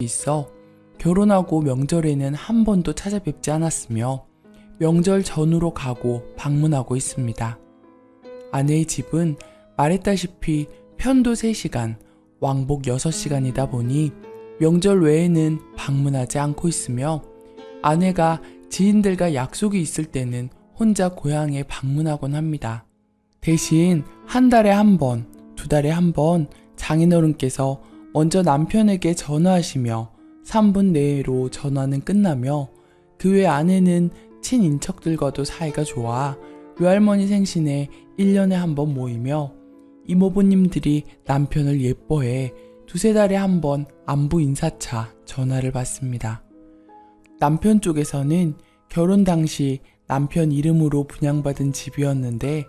있어 결혼하고 명절에는 한 번도 찾아뵙지 않았으며 명절 전후로 가고 방문하고 있습니다. 아내의 집은 말했다시피 편도 3시간, 왕복 6시간이다 보니 명절 외에는 방문하지 않고 있으며 아내가 지인들과 약속이 있을 때는 혼자 고향에 방문하곤 합니다. 대신 한 달에 한 번, 2달에 한 번 장인어른께서 먼저 남편에게 전화하시며 3분 내로 전화는 끝나며 그 외 아내는 친인척들과도 사이가 좋아 외할머니 생신에 1년에 한 번 모이며 이모부님들이 남편을 예뻐해 2~3달에 한 번 안부 인사차 전화를 받습니다. 남편 쪽에서는 결혼 당시 남편 이름으로 분양받은 집이었는데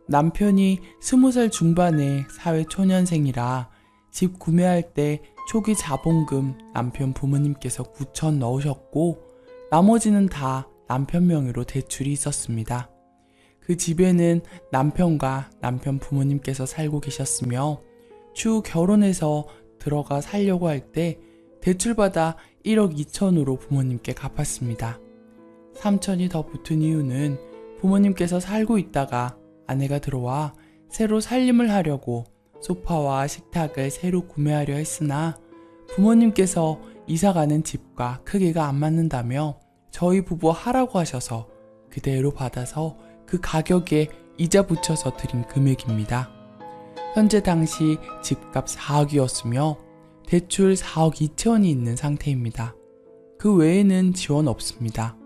남편이 20살 중반의 사회초년생이라 집 구매할 때 초기 자본금 남편 부모님께서 9천 넣으셨고 나머지는 다 남편 명의로 대출이 있었습니다. 그 집에는 남편과 남편 부모님께서 살고 계셨으며 추후 결혼해서 들어가 살려고 할 때 대출받아 1억 2천으로 부모님께 갚았습니다. 3천이 더 붙은 이유는 부모님께서 살고 있다가 아내가 들어와 새로 살림을 하려고 소파와 식탁을 새로 구매하려 했으나 부모님께서 이사가는 집과 크기가 안 맞는다며 저희 부부 하라고 하셔서 그대로 받아서 그 가격에 이자 붙여서 드린 금액입니다. 현재 당시 집값 4억이었으며 대출 4억 2천이 있는 상태입니다. 그 외에는 지원 없습니다.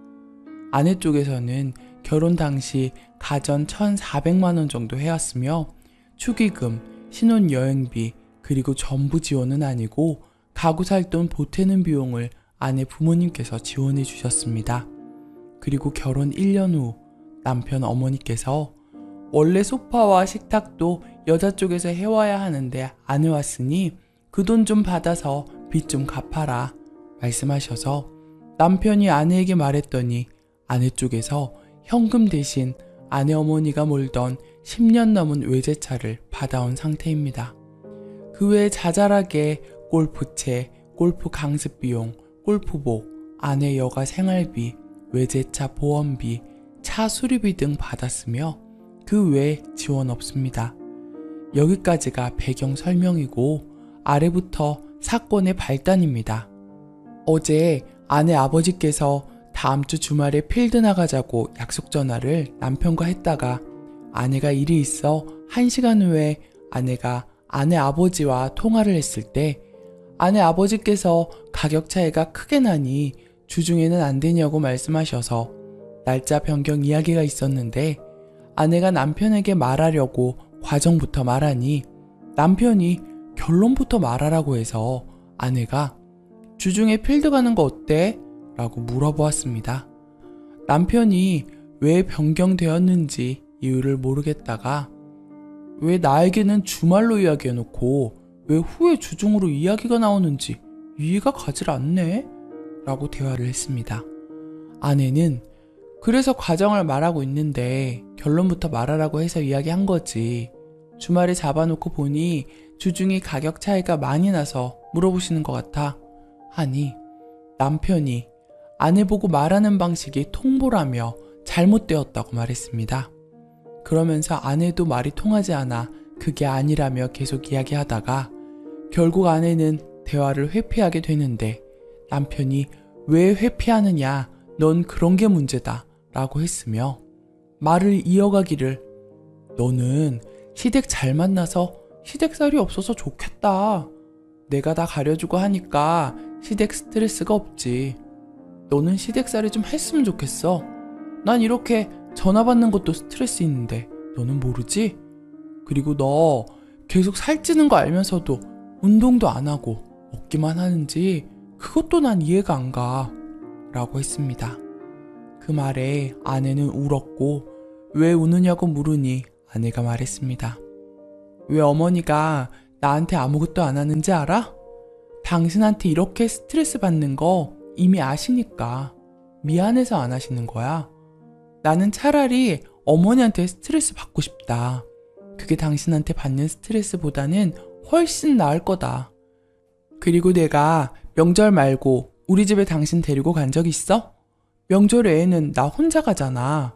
아내 쪽에서는 결혼 당시 가전 1,400만 원 정도 해왔으며 축의금, 신혼여행비, 그리고 전부 지원은 아니고 가구 살 돈 보태는 비용을 아내 부모님께서 지원해 주셨습니다. 그리고 결혼 1년 후 남편 어머니께서 원래 소파와 식탁도 여자 쪽에서 해와야 하는데 안 해왔으니 그 돈 좀 받아서 빚 좀 갚아라 말씀하셔서 남편이 아내에게 말했더니 아내 쪽에서 현금 대신 아내 어머니가 몰던 10년 넘은 외제차를 받아온 상태입니다. 그 외에 자잘하게 골프채, 골프 강습 비용, 골프복, 아내 여가 생활비, 외제차 보험비, 차 수리비 등 받았으며 그 외에 지원 없습니다. 여기까지가 배경 설명이고 아래부터 사건의 발단입니다. 어제 아내 아버지께서 다음 주 주말에 필드 나가자고 약속 전화를 남편과 했다가 아내가 일이 있어 1시간 후에 아내가 아내 아버지와 통화를 했을 때 아내 아버지께서 가격 차이가 크게 나니 주중에는 안 되냐고 말씀하셔서 날짜 변경 이야기가 있었는데 아내가 남편에게 말하려고 과정부터 말하니 남편이 결론부터 말하라고 해서 아내가 주중에 필드 가는 거 어때? 라고 물어보았습니다. 남편이 왜 변경되었는지 이유를 모르겠다가 왜 나에게는 주말로 이야기해놓고 왜 후에 주중으로 이야기가 나오는지 이해가 가질 않네? 라고 대화를 했습니다. 아내는 그래서 과정을 말하고 있는데 결론부터 말하라고 해서 이야기한 거지. 주말에 잡아놓고 보니 주중에 가격 차이가 많이 나서 물어보시는 것 같아. 하니 남편이 아내 보고 말하는 방식이 통보라며 잘못되었다고 말했습니다. 그러면서 아내도 말이 통하지 않아 그게 아니라며 계속 이야기하다가 결국 아내는 대화를 회피하게 되는데 남편이 왜 회피하느냐, 넌 그런 게 문제다 라고 했으며 말을 이어가기를 너는 시댁 잘 만나서 시댁살이 없어서 좋겠다. 내가 다 가려주고 하니까 시댁 스트레스가 없지. 너는 시댁살이 좀 했으면 좋겠어. 난 이렇게 전화 받는 것도 스트레스 있는데 너는 모르지? 그리고 너 계속 살찌는 거 알면서도 운동도 안 하고 먹기만 하는지 그것도 난 이해가 안 가. 라고 했습니다. 그 말에 아내는 울었고 왜 우느냐고 물으니 아내가 말했습니다. 왜 어머니가 나한테 아무것도 안 하는지 알아? 당신한테 이렇게 스트레스 받는 거 이미 아시니까 미안해서 안 하시는 거야. 나는 차라리 어머니한테 스트레스 받고 싶다. 그게 당신한테 받는 스트레스보다는 훨씬 나을 거다. 그리고 내가 명절 말고 우리 집에 당신 데리고 간 적 있어? 명절에는 나 혼자 가잖아.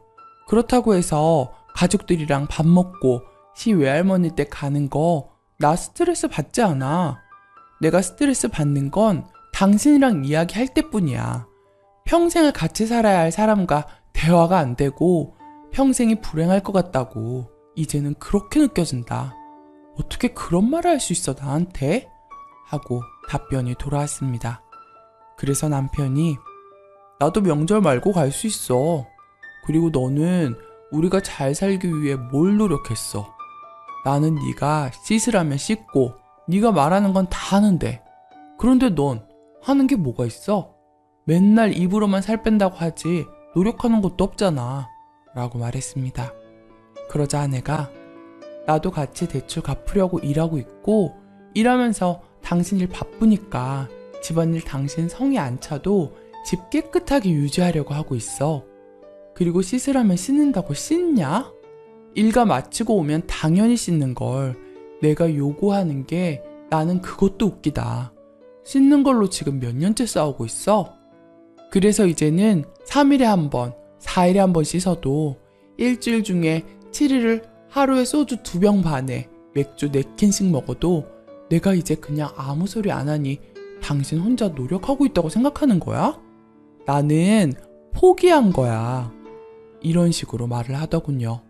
그렇다고 해서 가족들이랑 밥 먹고 시 외할머니 댁 가는 거 나 스트레스 받지 않아. 내가 스트레스 받는 건 당신이랑 이야기할 때뿐이야. 평생을 같이 살아야 할 사람과 대화가 안 되고 평생이 불행할 것 같다고 이제는 그렇게 느껴진다. 어떻게 그런 말을 할 수 있어 나한테? 하고 답변이 돌아왔습니다. 그래서 남편이 나도 명절 말고 갈 수 있어. 그리고 너는 우리가 잘 살기 위해 뭘 노력했어? 나는 네가 씻으라면 씻고 네가 말하는 건 다 하는데 그런데 넌 하는 게 뭐가 있어? 맨날 입으로만 살 뺀다고 하지 노력하는 것도 없잖아. 라고 말했습니다. 그러자 아내가 나도 같이 대출 갚으려고 일하고 있고 일하면서 당신 일 바쁘니까 집안일 당신 성에 안 차도 집 깨끗하게 유지하려고 하고 있어. 그리고 씻으라면 씻는다고 씻냐? 일가 마치고 오면 당연히 씻는 걸 내가 요구하는 게 나는 그것도 웃기다. 씻는 걸로 지금 몇 년째 싸우고 있어? 그래서 이제는 3일에 한 번, 4일에 한 번 씻어도 일주일 중에 7일을 하루에 소주 2병 반에 맥주 4캔씩 먹어도 내가 이제 그냥 아무 소리 안 하니 당신 혼자 노력하고 있다고 생각하는 거야? 나는 포기한 거야. 이런 식으로 말을 하더군요.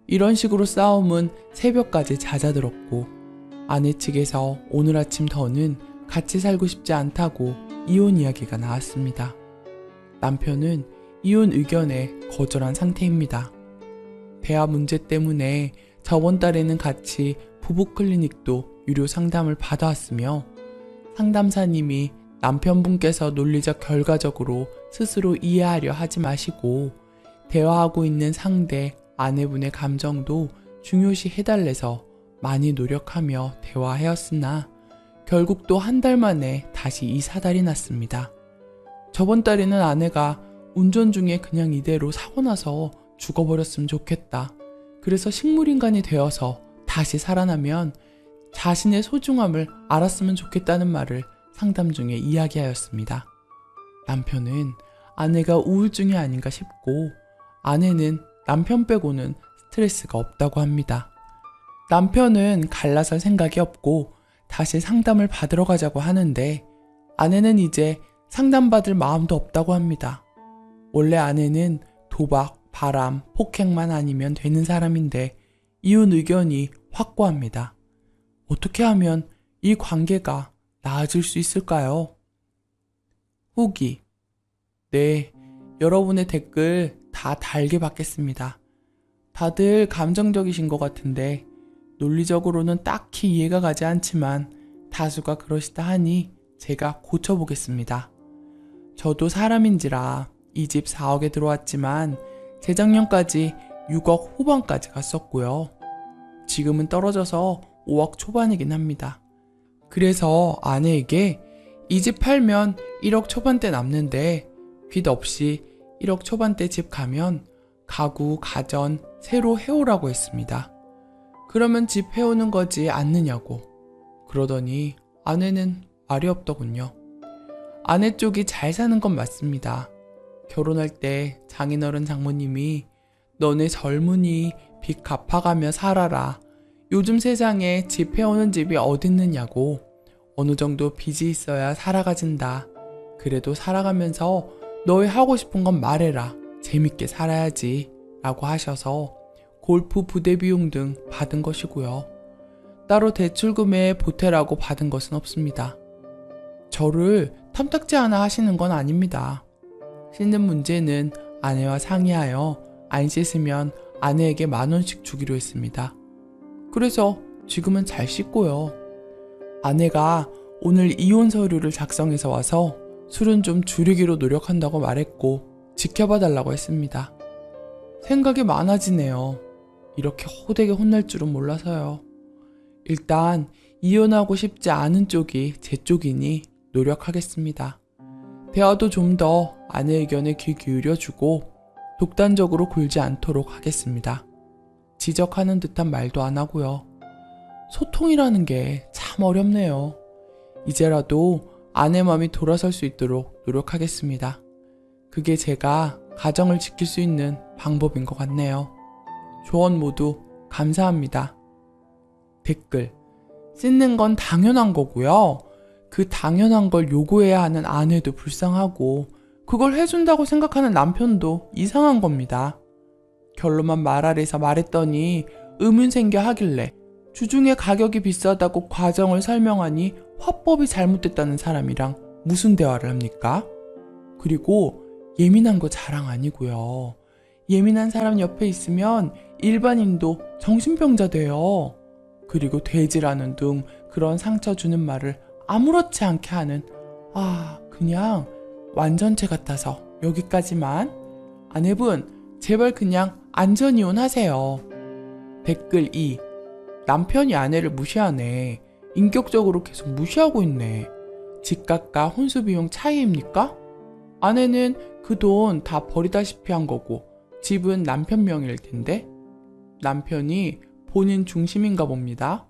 이런 식으로 싸움은 새벽까지 잦아들었고 아내 측에서 오늘 아침 더는 같이 살고 싶지 않다고 이혼 이야기가 나왔습니다. 남편은 이혼 의견에 거절한 상태입니다. 대화 문제 때문에 저번 달에는 같이 부부 클리닉도 유료 상담을 받아왔으며 상담사님이 남편분께서 논리적 결과적으로 스스로 이해하려 하지 마시고 대화하고 있는 상대 아내분의 감정도 중요시 해달래서 많이 노력하며 대화하였으나 결국 또 한 달 만에 다시 이 사달이 났습니다. 저번 달에는 아내가 운전 중에 그냥 이대로 사고 나서 죽어버렸으면 좋겠다. 그래서 식물인간이 되어서 다시 살아나면 자신의 소중함을 알았으면 좋겠다는 말을 상담 중에 이야기하였습니다. 남편은 아내가 우울증이 아닌가 싶고 아내는 남편 빼고는 스트레스가 없다고 합니다. 남편은 갈라설 생각이 없고 다시 상담을 받으러 가자고 하는데 아내는 이제 상담받을 마음도 없다고 합니다. 원래 아내는 도박, 바람, 폭행만 아니면 되는 사람인데 이혼 의견이 확고합니다. 어떻게 하면 이 관계가 나아질 수 있을까요? 후기. 네, 여러분의 댓글 다 달게 받겠습니다. 다들 감정적이신 것 같은데 논리적으로는 딱히 이해가 가지 않지만 다수가 그러시다 하니 제가 고쳐보겠습니다. 저도 사람인지라 이 집 4억에 들어왔지만 재작년까지 6억 후반까지 갔었고요. 지금은 떨어져서 5억 초반이긴 합니다. 그래서 아내에게 이 집 팔면 1억 초반대 남는데 빚 없이 1억 초반대 집 가면 가구, 가전 새로 해오라고 했습니다. 그러면 집 해오는 거지 않느냐고. 그러더니 아내는 말이 없더군요. 아내 쪽이 잘 사는 건 맞습니다. 결혼할 때 장인어른 장모님이 너네 젊은이 빚 갚아가며 살아라. 요즘 세상에 집 해오는 집이 어딨느냐고. 어느 정도 빚이 있어야 살아가진다. 그래도 살아가면서 너의 하고 싶은 건 말해라. 재밌게 살아야지. 라고 하셔서 골프 부대 비용 등 받은 것이고요. 따로 대출금에 보태라고 받은 것은 없습니다. 저를 탐탁지 않아 하시는 건 아닙니다. 씻는 문제는 아내와 상의하여 안 씻으면 아내에게 10,000원씩 주기로 했습니다. 그래서 지금은 잘 씻고요. 아내가 오늘 이혼 서류를 작성해서 와서 술은 좀 줄이기로 노력한다고 말했고 지켜봐 달라고 했습니다. 생각이 많아지네요. 이렇게 호되게 혼날 줄은 몰라서요. 일단 이혼하고 싶지 않은 쪽이 제 쪽이니 노력하겠습니다. 대화도 좀 더 아내 의견에 귀 기울여주고 독단적으로 굴지 않도록 하겠습니다. 지적하는 듯한 말도 안 하고요. 소통이라는 게 참 어렵네요. 이제라도 아내 마음이 돌아설 수 있도록 노력하겠습니다. 그게 제가 가정을 지킬 수 있는 방법인 것 같네요. 조언 모두 감사합니다. 댓글. 씻는 건 당연한 거고요. 그 당연한 걸 요구해야 하는 아내도 불쌍하고 그걸 해준다고 생각하는 남편도 이상한 겁니다. 결론만 말하래서 말했더니 의문 생겨 하길래 주중에 가격이 비싸다고 과정을 설명하니 화법이 잘못됐다는 사람이랑 무슨 대화를 합니까? 그리고 예민한 거 자랑 아니고요. 예민한 사람 옆에 있으면 일반인도 정신병자 돼요. 그리고 돼지라는 둥 그런 상처 주는 말을 아무렇지 않게 하는 그냥 완전체 같아서 여기까지만. 아내분 제발 그냥 안전이혼 하세요. 댓글 2. 남편이 아내를 무시하네. 인격적으로 계속 무시하고 있네. 집값과 혼수 비용 차이입니까? 아내는 그 돈 다 버리다시피 한 거고 집은 남편 명의일 텐데 남편이 본인 중심인가 봅니다.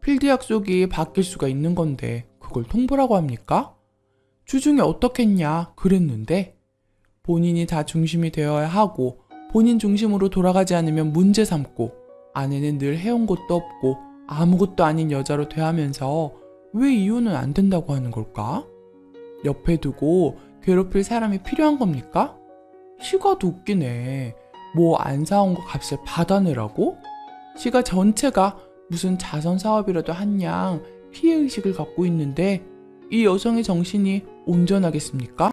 필드 약속이 바뀔 수가 있는 건데 그걸 통보라고 합니까? 주중에 어떻겠냐 그랬는데 본인이 다 중심이 되어야 하고 본인 중심으로 돌아가지 않으면 문제 삼고 아내는 늘 해온 것도 없고 아무것도 아닌 여자로 대하면서 왜 이혼은 안 된다고 하는 걸까? 옆에 두고 괴롭힐 사람이 필요한 겁니까? 시가도 웃기네. 뭐 안 사온 거 값을 받아내라고? 시가 전체가 무슨 자선 사업이라도 한 양 피해의식을 갖고 있는데 이 여성의 정신이 온전하겠습니까?